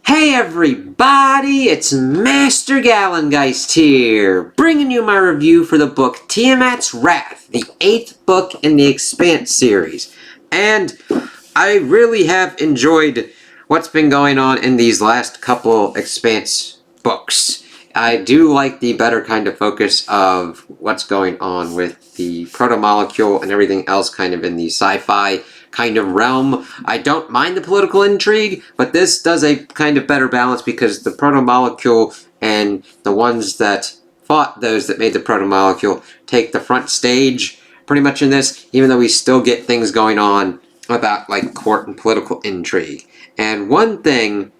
Hey everybody, it's Master Gallengeist here, bringing you my review for the book Tiamat's Wrath, the 8th book in the Expanse series. And I really have enjoyed what's been going on in these last couple Expanse books. I do like the better kind of focus of what's going on with the proto-molecule and everything else kind of in the sci-fi kind of realm. I don't mind the political intrigue, but this does a kind of better balance because the proto-molecule and the ones that fought those that made the proto-molecule take the front stage pretty much in this, even though we still get things going on about like court and political intrigue. And one thing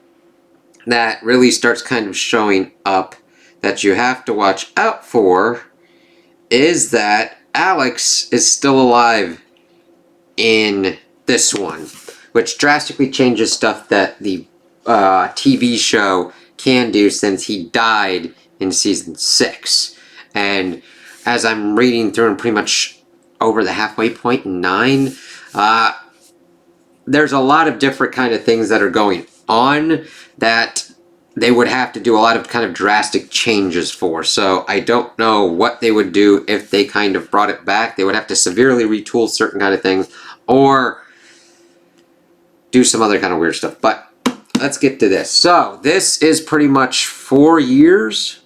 that really starts kind of showing up that you have to watch out for is that Alex is still alive in this one, which drastically changes stuff that the TV show can do since he died in season 6. And as I'm reading through and pretty much over the halfway point in 9, there's a lot of different kind of things that are going on that they would have to do a lot of kind of drastic changes for. So I don't know what they would do if they kind of brought it back. They would have to severely retool certain kind of things or do some other kind of weird stuff. But let's get to this. So this is pretty much 4 years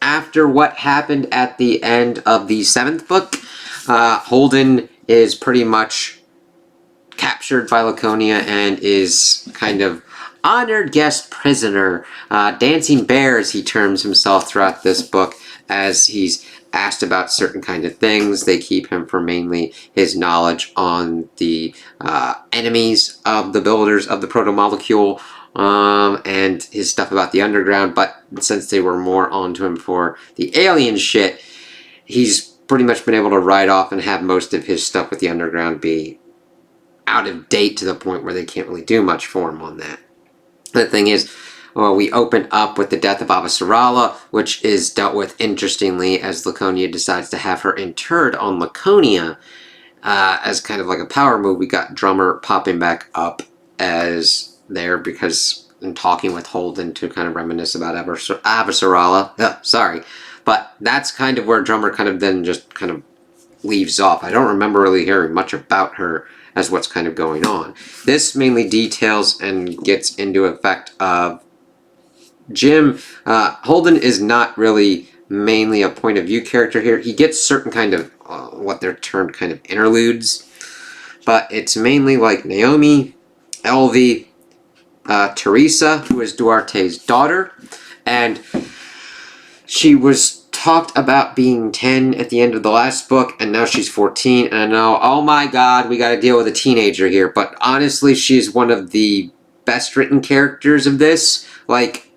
after what happened at the end of the 7th book. Holden is pretty much captured by Laconia and is kind of honored guest prisoner, dancing bear as he terms himself throughout this book as he's asked about certain kind of things. They keep him for mainly his knowledge on the enemies of the builders of the proto-molecule and his stuff about the underground, but since they were more onto him for the alien shit, he's pretty much been able to ride off and have most of his stuff with the underground be out of date to the point where they can't really do much for him on that. The thing is, we open up with the death of Avasarala, which is dealt with interestingly as Laconia decides to have her interred on Laconia as kind of like a power move. We got Drummer popping back up as there because in talking with Holden to kind of reminisce about Avasarala. Sorry. But that's kind of where Drummer kind of then just kind of leaves off. I don't remember really hearing much about her as what's kind of going on. This mainly details and gets into effect of Jim. Holden is not really mainly a point of view character here. He gets certain kind of what they're termed kind of interludes, but it's mainly like Naomi, Elvie, Teresa, who is Duarte's daughter, and she was talked about being 10 at the end of the last book, and now she's 14, and I know, oh my god, we gotta deal with a teenager here, but honestly, she's one of the best written characters of this. Like,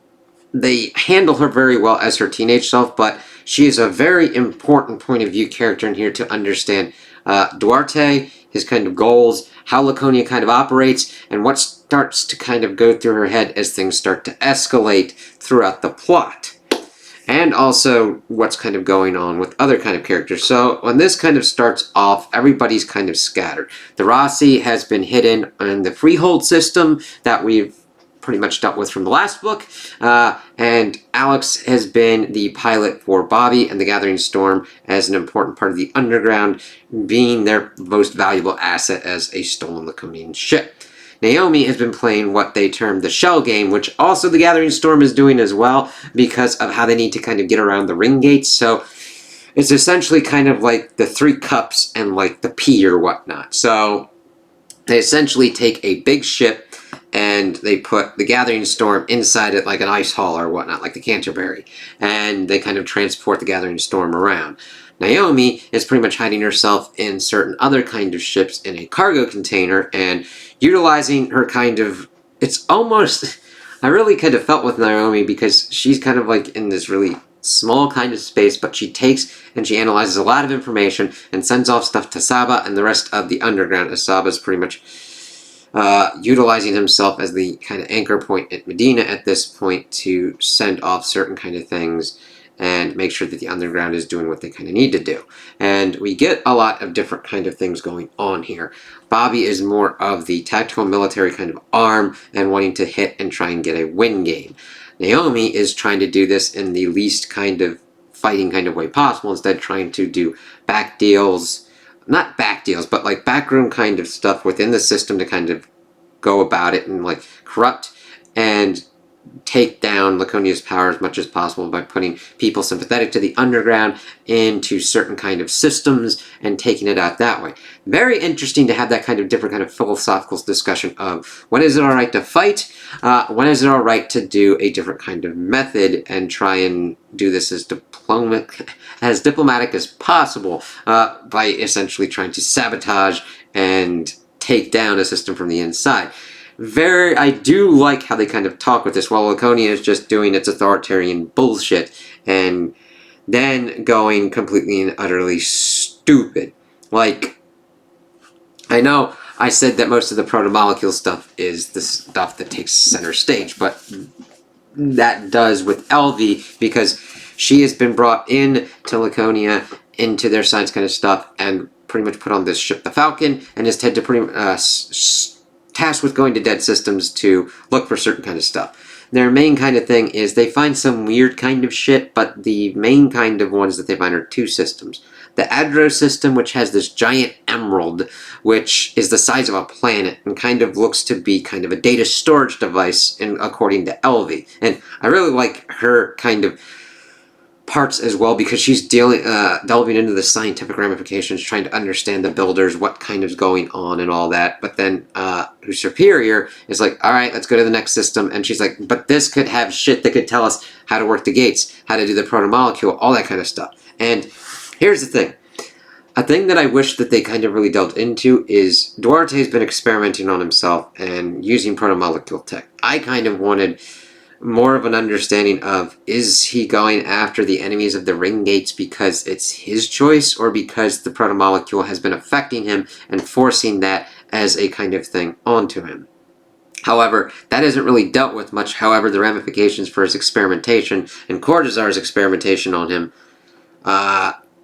they handle her very well as her teenage self, but she is a very important point of view character in here to understand Duarte, his kind of goals, how Laconia kind of operates, and what starts to kind of go through her head as things start to escalate throughout the plot. And also what's kind of going on with other kind of characters. So when this kind of starts off, everybody's kind of scattered. The Rossi has been hidden in the freehold system that we've pretty much dealt with from the last book. And Alex has been the pilot for Bobby and the Gathering Storm as an important part of the underground, being their most valuable asset as a stolen Laconian ship. Naomi has been playing what they term the shell game, which also the Gathering Storm is doing as well because of how they need to kind of get around the ring gates. So it's essentially kind of like the 3 cups and like the pea or whatnot. So they essentially take a big ship and they put the Gathering Storm inside it like an ice hall or whatnot, like the Canterbury. And they kind of transport the Gathering Storm around. Naomi is pretty much hiding herself in certain other kind of ships in a cargo container and utilizing her kind of, it's almost, I really kind of felt with Naomi because she's kind of like in this really small kind of space, but she takes and she analyzes a lot of information and sends off stuff to Saba and the rest of the underground, as Saba's pretty much utilizing himself as the kind of anchor point at Medina at this point to send off certain kind of things and make sure that the underground is doing what they kind of need to do. And we get a lot of different kind of things going on here. Bobby is more of the tactical military kind of arm and wanting to hit and try and get a win game. Naomi is trying to do this in the least kind of fighting kind of way possible, instead trying to do back deals, not back deals, but like backroom kind of stuff within the system to kind of go about it and like corrupt and take down Laconia's power as much as possible by putting people sympathetic to the underground into certain kind of systems and taking it out that way. Very interesting to have that kind of different kind of philosophical discussion of when is it all right to fight, when is it all right to do a different kind of method and try and do this as diplomatic as possible by essentially trying to sabotage and take down a system from the inside. I do like how they kind of talk with this, while Laconia is just doing its authoritarian bullshit and then going completely and utterly stupid. Like, I know I said that most of the proto-molecule stuff is the stuff that takes center stage, but that does with Elvie, because she has been brought in to Laconia into their science kind of stuff and pretty much put on this ship, the Falcon, and is tasked with going to dead systems to look for certain kind of stuff. Their main kind of thing is they find some weird kind of shit, but the main kind of ones that they find are two systems. The Adro system, which has this giant emerald, which is the size of a planet and kind of looks to be kind of a data storage device, according to Elvie. And I really like her kind of parts as well, because she's delving into the scientific ramifications, trying to understand the builders, what kind of is going on and all that. But then her superior is like, all right, let's go to the next system. And she's like, but this could have shit that could tell us how to work the gates, how to do the proto-molecule, all that kind of stuff. And here's the thing. A thing that I wish that they kind of really delved into is Duarte's been experimenting on himself and using proto-molecule tech. I kind of wanted more of an understanding of, is he going after the enemies of the ring gates because it's his choice, or because the proto-molecule has been affecting him and forcing that as a kind of thing onto him. However, that isn't really dealt with much. However, the ramifications for his experimentation and Cortazar's experimentation on him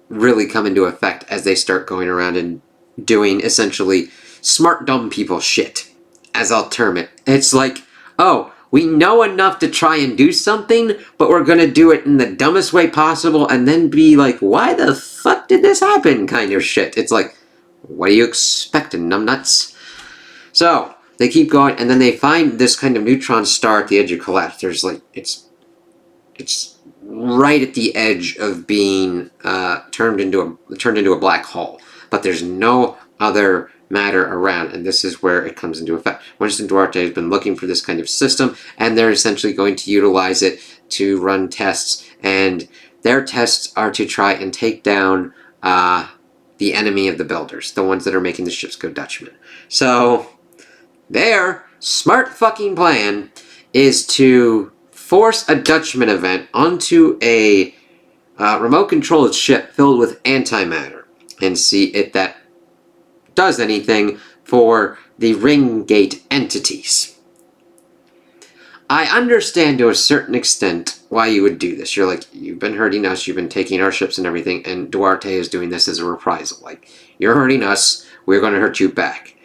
really come into effect as they start going around and doing essentially smart dumb people shit, as I'll term it. It's like, oh, we know enough to try and do something, but we're going to do it in the dumbest way possible and then be like, why the fuck did this happen kind of shit. It's like, what are you expecting, numbnuts? So, they keep going, and then they find this kind of neutron star at the edge of collapse. There's like, it's right at the edge of being turned into a black hole. But there's no other matter around, and this is where it comes into effect. Winston Duarte has been looking for this kind of system, and they're essentially going to utilize it to run tests, and their tests are to try and take down the enemy of the builders, the ones that are making the ships go Dutchman. So their smart fucking plan is to force a Dutchman event onto a remote-controlled ship filled with antimatter and see if that does anything for the ring gate entities. I understand to a certain extent why you would do this. You're like, you've been hurting us, you've been taking our ships and everything, and Duarte is doing this as a reprisal. Like, you're hurting us, we're going to hurt you back.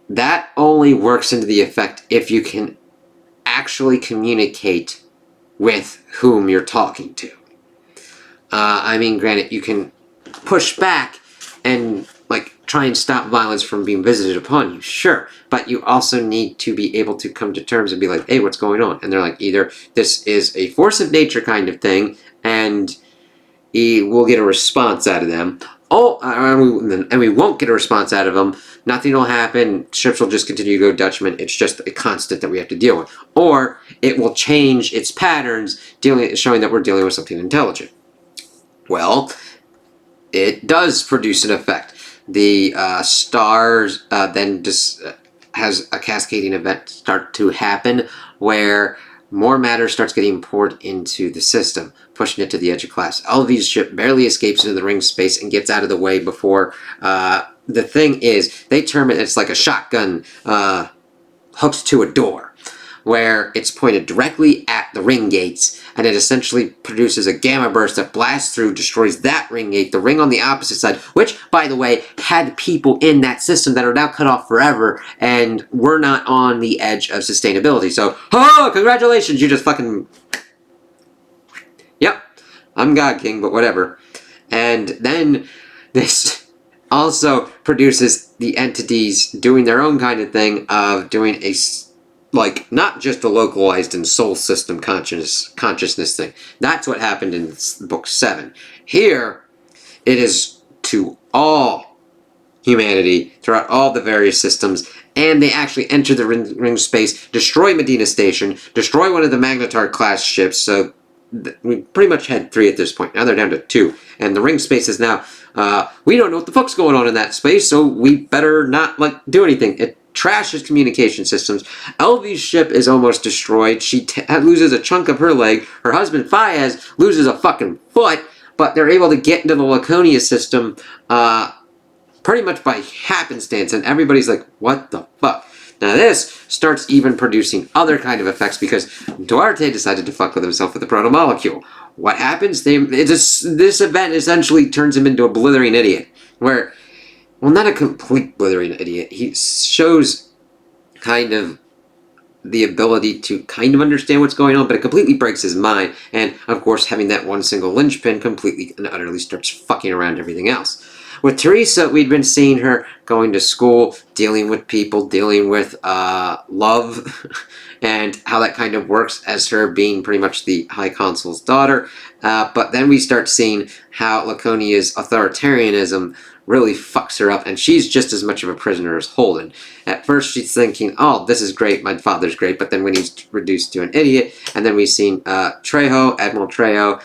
That only works into the effect if you can actually communicate with whom you're talking to. I mean, granted, you can push back and like try and stop violence from being visited upon you, sure, but you also need to be able to come to terms and be like, hey, what's going on? And they're like, either this is a force of nature kind of thing, and we'll get a response out of them, and we won't get a response out of them, nothing will happen, ships will just continue to go Dutchman, it's just a constant that we have to deal with. Or it will change its patterns, showing that we're dealing with something intelligent. Well, it does produce an effect. The stars then just has a cascading event start to happen where more matter starts getting poured into the system, pushing it to the edge of collapse. Elvie's ship barely escapes into the ring space and gets out of the way before the thing is, they term it, it's like a shotgun hooked to a door. where it's pointed directly at the ring gates, and it essentially produces a gamma burst that blasts through, destroys that ring gate, the ring on the opposite side, which, by the way, had people in that system that are now cut off forever, and we're not on the edge of sustainability. So, oh, congratulations, you just fucking... Yep, I'm God King, but whatever. And then this also produces the entities doing their own kind of thing of doing a, like, not just a localized and soul system consciousness thing. That's what happened in book 7. Here, it is to all humanity throughout all the various systems, and they actually enter the ring space, destroy Medina Station, destroy one of the Magnetar class ships. So we pretty much had 3 at this point. Now they're down to 2. And the ring space is now, we don't know what the fuck's going on in that space, so we better not, like, do anything. It trashes communication systems. Elvi's ship is almost destroyed. She loses a chunk of her leg. Her husband, Fayez, loses a fucking foot, but they're able to get into the Laconia system, pretty much by happenstance, and everybody's like, what the fuck? Now this starts even producing other kind of effects because Duarte decided to fuck with himself with the proto-molecule. What happens? This event essentially turns him into a blithering idiot. Where, well, not a complete blithering idiot. He shows kind of the ability to kind of understand what's going on, but it completely breaks his mind. And, of course, having that one single linchpin completely and utterly starts fucking around everything else. With Teresa, we'd been seeing her going to school, dealing with people, dealing with love, and how that kind of works as her being pretty much the High Consul's daughter. But then we start seeing how Laconia's authoritarianism really fucks her up, and she's just as much of a prisoner as Holden. At first, she's thinking, oh, this is great, my father's great, but then when he's reduced to an idiot, and then we've seen Trejo, Admiral Trejo,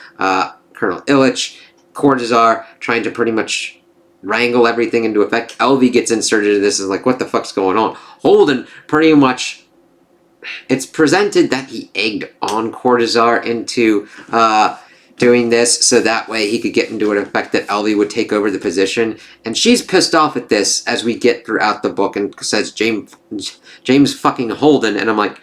Colonel Illich, Cortazar, trying to pretty much wrangle everything into effect. Elvi gets inserted in this and is like, what the fuck's going on? Holden pretty much, it's presented that he egged on Cortazar into doing this so that way he could get into an effect that Elvi would take over the position. And she's pissed off at this as we get throughout the book and says, James fucking Holden. And I'm like,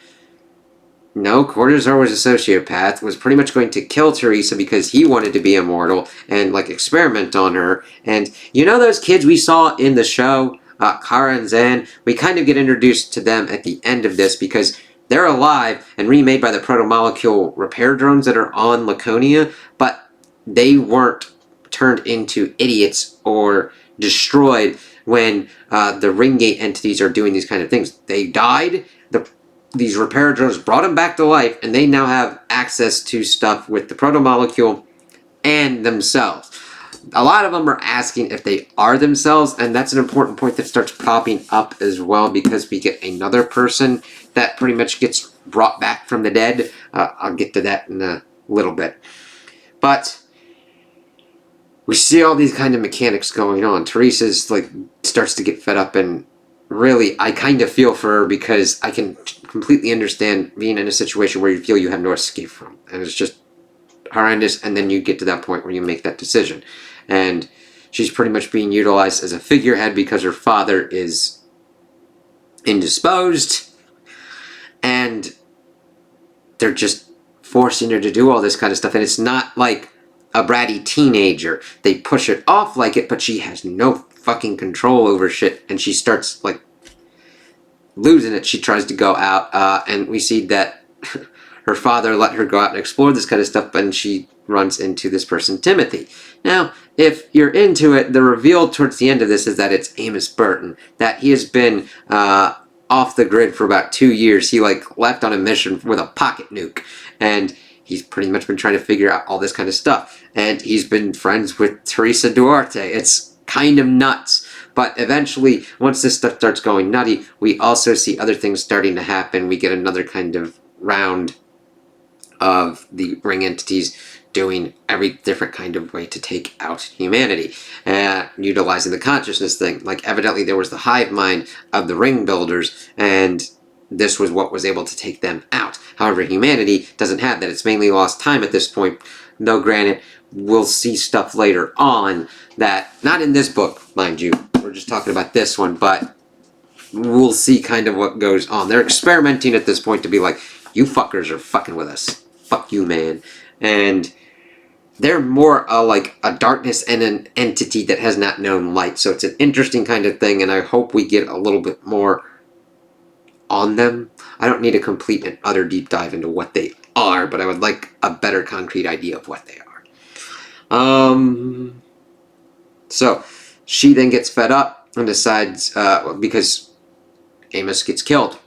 no, Cortazar was a sociopath, was pretty much going to kill Teresa because he wanted to be immortal and, like, experiment on her. And you know those kids we saw in the show, Kara and Zan? We kind of get introduced to them at the end of this because they're alive and remade by the proto-molecule repair drones that are on Laconia, but they weren't turned into idiots or destroyed when the Ringgate entities are doing these kind of things. They died. These repair drones brought them back to life, and they now have access to stuff with the proto-molecule and themselves. A lot of them are asking if they are themselves, and that's an important point that starts popping up as well because we get another person that pretty much gets brought back from the dead. I'll get to that in a little bit. But we see all these kind of mechanics going on. Teresa's like starts to get fed up, and really, I kind of feel for her because I can completely understand being in a situation where you feel you have no escape from. And it's just horrendous, and then you get to that point where you make that decision. And she's pretty much being utilized as a figurehead because her father is indisposed, and they're just forcing her to do all this kind of stuff. And it's not like a bratty teenager. They push it off like it, but she has no fucking control over shit, and she starts, like, losing it. She tries to go out, and we see that her father let her go out and explore this kind of stuff, and she runs into this person, Timothy. Now, if you're into it, the reveal towards the end of this is that it's Amos Burton, that he has been off the grid for about 2 years. He, like, left on a mission with a pocket nuke, and he's pretty much been trying to figure out all this kind of stuff. And he's been friends with Teresa Duarte. It's kind of nuts. But eventually, once this stuff starts going nutty, we also see other things starting to happen. We get another kind of round of the ring entities doing every different kind of way to take out humanity, utilizing the consciousness thing. Like, evidently there was the hive mind of the ring builders, and this was what was able to take them out. However, humanity doesn't have that. It's mainly lost time at this point, though granted, we'll see stuff later on that, not in this book, mind you, we're just talking about this one, but we'll see kind of what goes on. They're experimenting at this point to be like, you fuckers are fucking with us. Fuck you, man. And they're more like a darkness and an entity that has not known light. So it's an interesting kind of thing, and I hope we get a little bit more on them. I don't need a complete and utter deep dive into what they are, but I would like a better concrete idea of what they are. So she then gets fed up and decides, because Amos gets killed.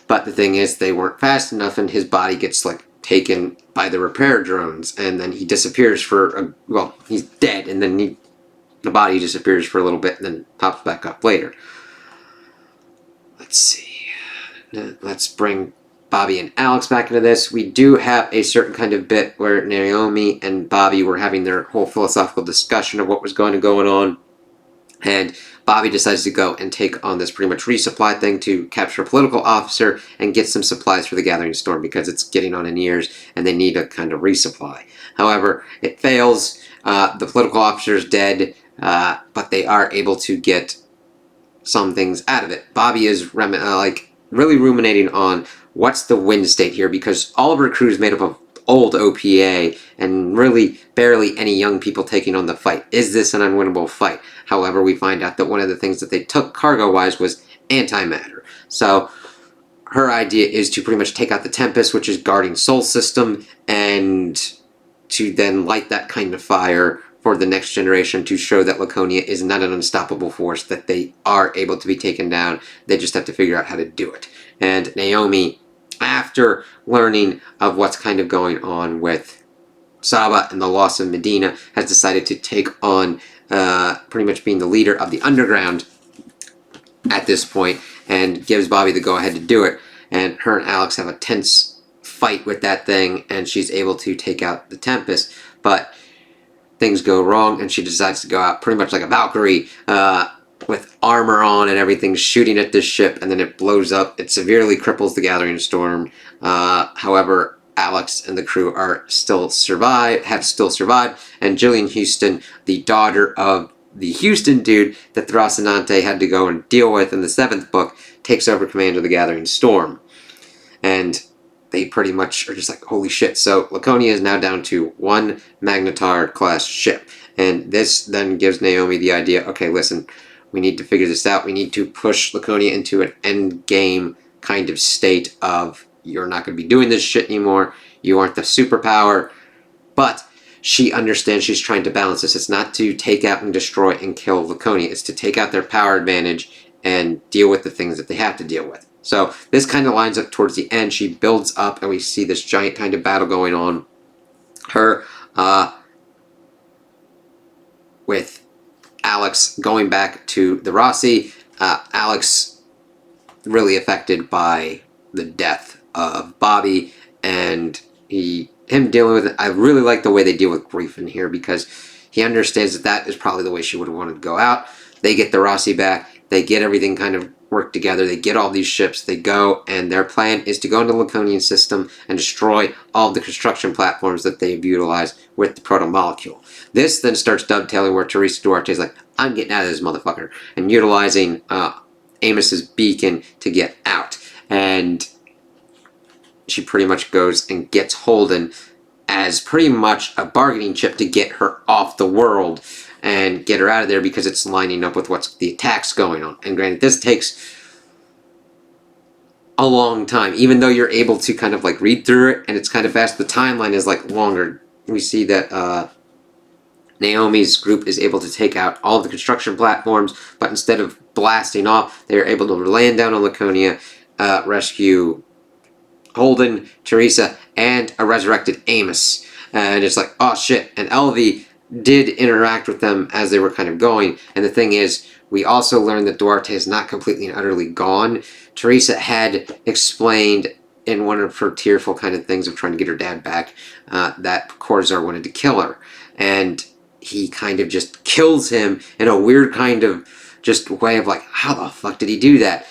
But the thing is, they weren't fast enough, and his body gets like taken by the repair drones, and then he disappears for well, he's dead, and then the body disappears for a little bit, and then pops back up later. Let's see. Let's bring Bobby and Alex back into this. We do have a certain kind of bit where Naomi and Bobby were having their whole philosophical discussion of what was going on, and Bobby decides to go and take on this pretty much resupply thing to capture a political officer and get some supplies for the Gathering Storm because it's getting on in years and they need a kind of resupply. However, it fails. The political officer is dead, but they are able to get some things out of it. Bobby is really ruminating on what's the win state here, because all of her crew is made up of old OPA and really barely any young people taking on the fight. Is this an unwinnable fight? However, we find out that one of the things that they took cargo-wise was antimatter. So her idea is to pretty much take out the Tempest, which is guarding Sol System, and to then light that kind of fire for the next generation to show that Laconia is not an unstoppable force, that they are able to be taken down. They just have to figure out how to do it. And Naomi, after learning of what's kind of going on with Saba and the loss of Medina, has decided to take on pretty much being the leader of the underground at this point, and gives Bobby the go-ahead to do it. And her and Alex have a tense fight with that thing, and she's able to take out the Tempest. But things go wrong, and she decides to go out pretty much like a Valkyrie, with armor on and everything, shooting at this ship, and then it blows up. It severely cripples the Gathering Storm. However, Alex and the crew have still survived, and Jillian Houston, the daughter of the Houston dude that Thrasinante had to go and deal with in the 7th book, takes over command of the Gathering Storm. And they pretty much are just like, holy shit. So Laconia is now down to one Magnetar class ship. And this then gives Naomi the idea, okay, listen, we need to figure this out. We need to push Laconia into an end game kind of state of, you're not going to be doing this shit anymore. You aren't the superpower. But she understands she's trying to balance this. It's not to take out and destroy and kill Laconia. It's to take out their power advantage and deal with the things that they have to deal with. So this kind of lines up towards the end. She builds up, and we see this giant kind of battle going on. Her, with Alex going back to the Rossi. Alex really affected by the death of Bobby, and him dealing with it. I really like the way they deal with grief in here, because he understands that is probably the way she would have wanted to go out. They get the Rossi back. They get everything kind of worked together. They get all these ships. They go, and their plan is to go into the Laconian system and destroy all the construction platforms that they've utilized with the proto-molecule. This then starts dovetailing where Teresa Duarte is like, I'm getting out of this motherfucker, and utilizing Amos's beacon to get out. And she pretty much goes and gets Holden as pretty much a bargaining chip to get her off the world and get her out of there, because it's lining up with what's the attacks going on. And granted, this takes a long time, even though you're able to kind of like read through it and it's kind of fast. The timeline is like longer. We see that Naomi's group is able to take out all of the construction platforms, but instead of blasting off, they are able to land down on Laconia, rescue Holden, Teresa, and a resurrected Amos. And it's like, oh shit. And Elvie did interact with them as they were kind of going. And the thing is, we also learned that Duarte is not completely and utterly gone. Teresa had explained in one of her tearful kind of things of trying to get her dad back, that Corzar wanted to kill her. And he kind of just kills him in a weird kind of just way of like, how the fuck did he do that?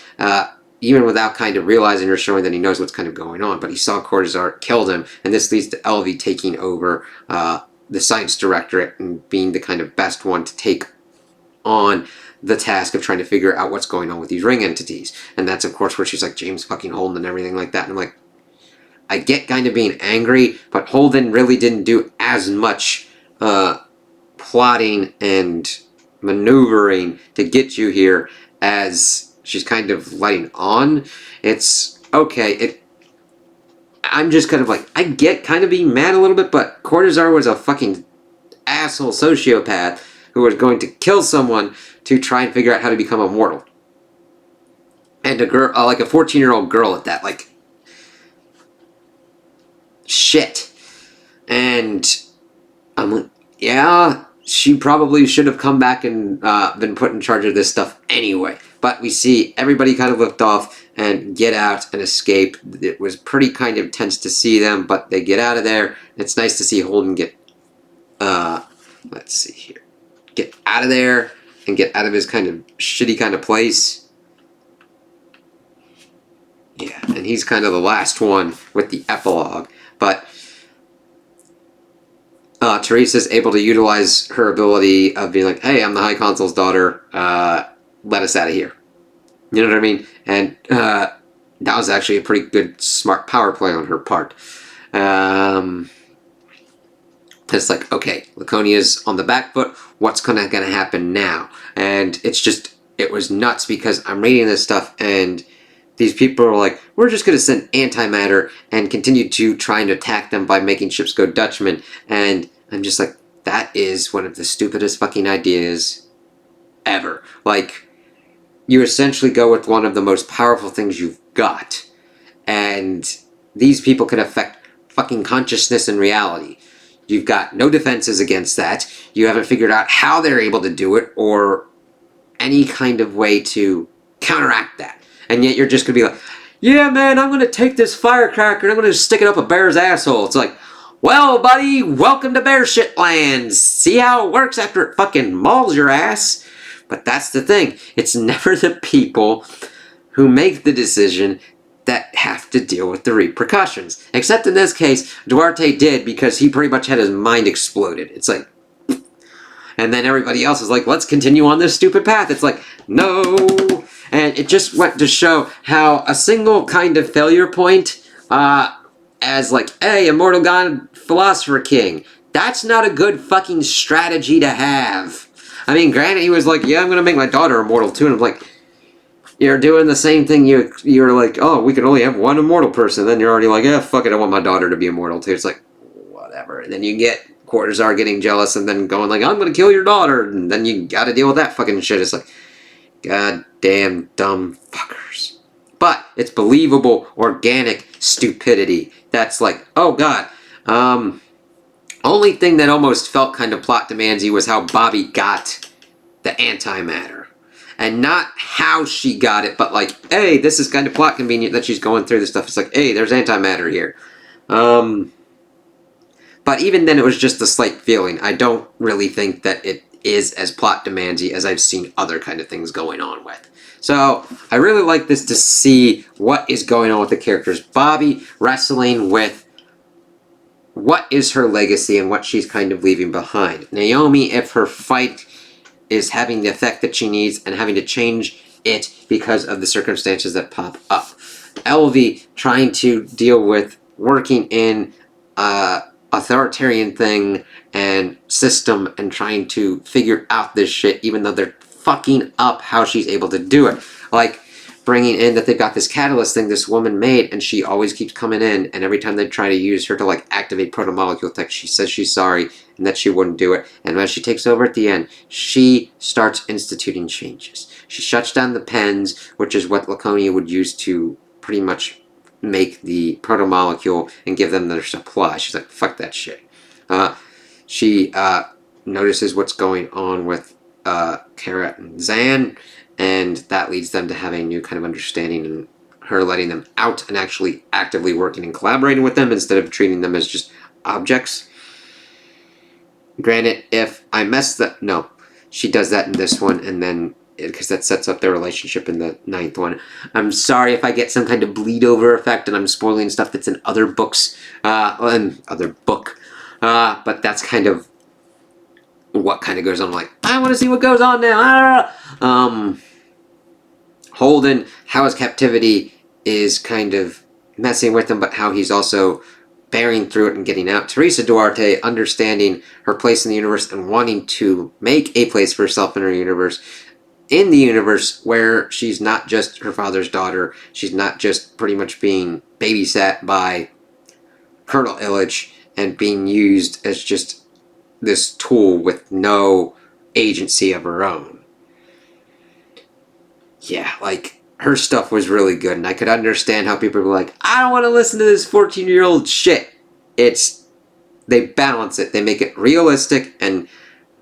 Even without kind of realizing or showing that he knows what's kind of going on. But he saw Corzar killed him, and this leads to Elvie taking over the science directorate and being the kind of best one to take on the task of trying to figure out what's going on with these ring entities. And that's, of course, where she's like, James fucking Holden and everything like that. And I'm like, I get kind of being angry, but Holden really didn't do as much plotting and maneuvering to get you here as she's kind of letting on. It's okay. I'm just kind of like, I get kind of being mad a little bit, but Cortazar was a fucking asshole sociopath who was going to kill someone to try and figure out how to become immortal. And a girl, like a 14-year-old girl at that, like, shit. And I'm like, yeah, she probably should have come back and been put in charge of this stuff anyway. But we see everybody kind of lift off and get out and escape. It was pretty kind of tense to see them, but they get out of there. It's nice to see Holden get, let's see here, get out of there and get out of his kind of shitty kind of place. Yeah, and he's kind of the last one with the epilogue. But Teresa's able to utilize her ability of being like, hey, I'm the High Consul's daughter, let us out of here. You know what I mean? And that was actually a pretty good, smart power play on her part. It's like, okay, Laconia's on the back foot, what's gonna happen now? And it's just, it was nuts because I'm reading this stuff and these people are like, we're just going to send antimatter and continue to try and attack them by making ships go Dutchman. And I'm just like, that is one of the stupidest fucking ideas ever. Like, you essentially go with one of the most powerful things you've got. And these people can affect fucking consciousness and reality. You've got no defenses against that. You haven't figured out how they're able to do it or any kind of way to counteract that. And yet you're just going to be like, yeah, man, I'm going to take this firecracker and I'm going to stick it up a bear's asshole. It's like, well, buddy, welcome to bear shit land. See how it works after it fucking mauls your ass? But that's the thing. It's never the people who make the decision that have to deal with the repercussions. Except in this case, Duarte did because he pretty much had his mind exploded. It's like, and then everybody else is like, let's continue on this stupid path. It's like, no. And it just went to show how a single kind of failure point, as like, hey, Immortal God, Philosopher King, that's not a good fucking strategy to have. I mean, granted, he was like, yeah, I'm going to make my daughter immortal too. And I'm like, you're doing the same thing. You're like, oh, we can only have one immortal person. Then you're already like, yeah, fuck it, I want my daughter to be immortal too. It's like, whatever. And then you get Cortazar getting jealous and then going like, I'm going to kill your daughter. And then you got to deal with that fucking shit. It's like, goddamn dumb fuckers. But it's believable, organic stupidity. That's like, oh god. Only thing that almost felt kind of plot demandsy was how Bobby got the antimatter. And not how she got it, but like, hey, this is kind of plot convenient that she's going through this stuff. It's like, hey, there's antimatter here. But even then, it was just a slight feeling. I don't really think that it is as plot demandy as I've seen other kind of things going on with. So I really like this to see what is going on with the characters. Bobby wrestling with what is her legacy and what she's kind of leaving behind. Naomi, if her fight is having the effect that she needs and having to change it because of the circumstances that pop up. Elvie trying to deal with working in authoritarian thing and system and trying to figure out this shit even though they're fucking up how she's able to do it. Like bringing in that they've got this catalyst thing this woman made and she always keeps coming in and every time they try to use her to like activate protomolecule tech she says she's sorry and that she wouldn't do it. And when she takes over at the end, she starts instituting changes. She shuts down the pens, which is what Laconia would use to pretty much make the protomolecule and give them their supply. She's like, fuck that shit. She notices what's going on with Kara and Zan, and that leads them to have a new kind of understanding and her letting them out and actually actively working and collaborating with them instead of treating them as just objects. Granted, if I messed that... No, she does that in this one, and then... because that sets up their relationship in the 9th one. I'm sorry if I get some kind of bleed over effect and I'm spoiling stuff that's in other books, but that's kind of what kind of goes on. I'm like, I want to see what goes on now. Holden, how his captivity is kind of messing with him, but how he's also bearing through it and getting out. Teresa Duarte, understanding her place in the universe and wanting to make a place for herself in her universe. In the universe where she's not just her father's daughter, she's not just pretty much being babysat by Colonel Illich and being used as just this tool with no agency of her own. Yeah, like, her stuff was really good, and I could understand how people were like, I don't want to listen to this 14-year-old shit. They balance it. They make it realistic and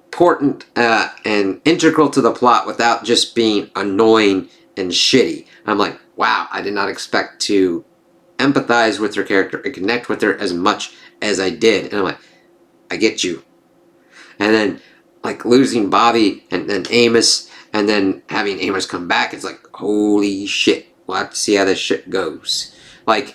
important and integral to the plot without just being annoying and shitty. I'm like, wow, I did not expect to empathize with her character and connect with her as much as I did. And I'm like, I get you. And then, like, losing Bobby and then Amos, and then having Amos come back, it's like, holy shit. We'll have to see how this shit goes. Like,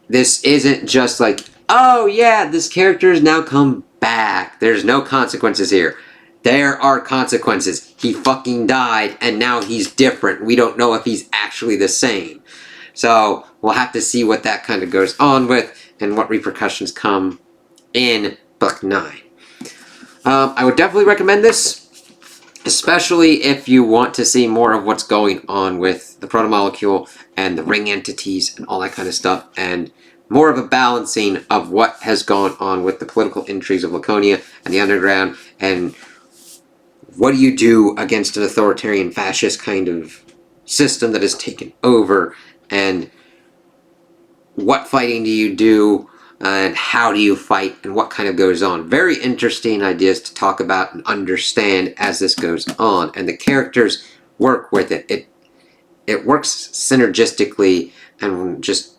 this isn't just like, oh yeah, this character has now come back. There's no consequences here. There are consequences. He fucking died, and now he's different. We don't know if he's actually the same. So, we'll have to see what that kind of goes on with, and what repercussions come in Book 9. I would definitely recommend this, especially if you want to see more of what's going on with the protomolecule and the ring entities and all that kind of stuff, and more of a balancing of what has gone on with the political intrigues of Laconia and the Underground, and what do you do against an authoritarian fascist kind of system that has taken over, and what fighting do you do, and how do you fight, and what kind of goes on. Very interesting ideas to talk about and understand as this goes on, and the characters work with it. It works synergistically and just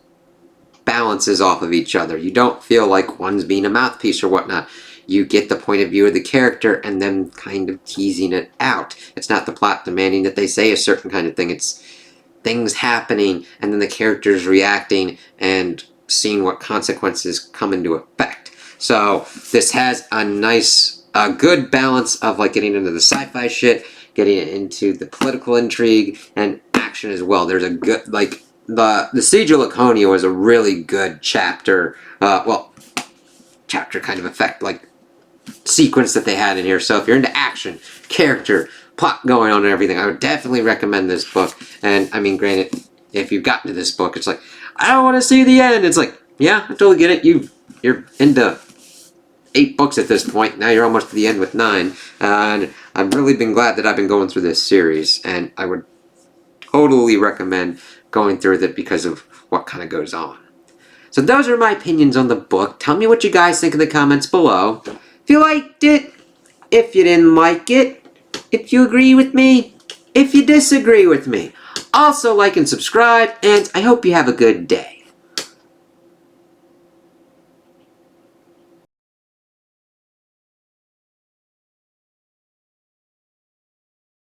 balances off of each other. You don't feel like one's being a mouthpiece or whatnot. You get the point of view of the character and then kind of teasing it out. It's not the plot demanding that they say a certain kind of thing. It's things happening and then the characters reacting and seeing what consequences come into effect. So this has a good balance of like getting into the sci-fi shit, getting into the political intrigue, and action as well. There's a good, like, the Siege of Laconia was a really good chapter, chapter kind of effect, like, sequence that they had in here. So if you're into action, character, plot going on and everything, I would definitely recommend this book. And, I mean, granted, if you've gotten to this book, it's like, I don't want to see the end. It's like, yeah, I totally get it. You're into 8 books at this point. Now you're almost to the end with 9. And I've really been glad that I've been going through this series. And I would totally recommend going through it because of what kind of goes on. So those are my opinions on the book. Tell me what you guys think in the comments below. If you liked it, if you didn't like it, if you agree with me, if you disagree with me. Also like and subscribe, and I hope you have a good day.